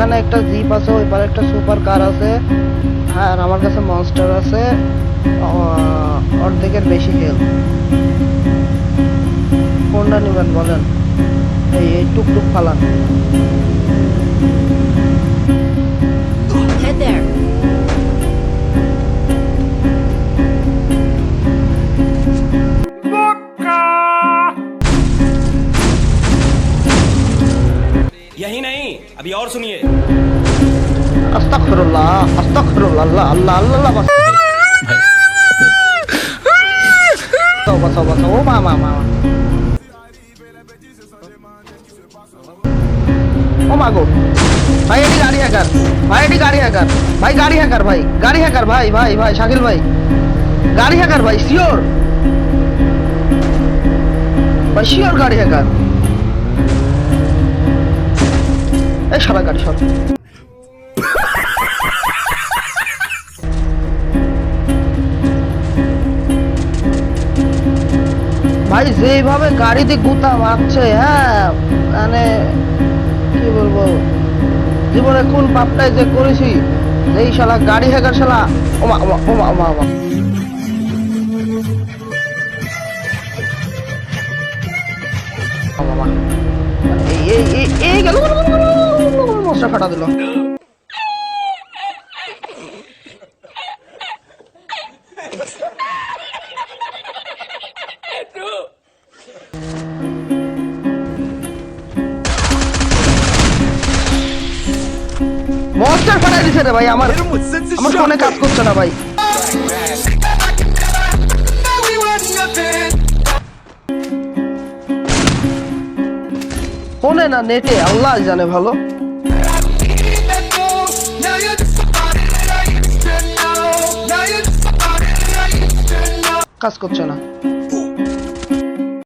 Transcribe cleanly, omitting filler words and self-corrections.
এখানে একটা জিপ আছে, ওই পারে একটা সুপার কার আছে, আর আমার কাছে মনস্টার আছে অর্ধেকের বেশি হেলথ। কোনটা নিবেন বলেন? এই টুকটুক ফালান। Head there. यही नहीं, अभी और सुनिए। আস্তাগফিরুল্লাহ, আস্তাগফিরুল্লাহ, আল্লাহ আল্লাহ আল্লাহ, বাঁচাও বাঁচাও বাঁচাও, ও মা মা মা, ও মা গো ভাই, এটি গাড়ি হ্যাকার ভাই, এটি গাড়ি হ্যাকার ভাই, গাড়ি হ্যাকার ভাই, গাড়ি হ্যাকার ভাই, ভাই ভাই শাকিল ভাই, গাড়ি হ্যাকার ভাই, শিওর ভাই, শিওর গাড়ি হ্যাকার। এই সারা গাড়ি সব ভাই, যেভাবে গাড়িতে গুতা মারছে, হ্যাঁ মানে কি বলবো, জীবনে কোন পাপটাই যে করেছি, এই শালা গাড়ি হ্যাকার শালা, ওমা ওমা ওমা ওমা ওমা, ওমা, এই গেল, মশলা ফাটা দিল। মনস্টার ফাটাই দিছে রে ভাই, আমার ফোনে কাজ করছে না ভাই। ফোনে না নেটে, আল্লাহ জানে ভালো। কাজ করছে না।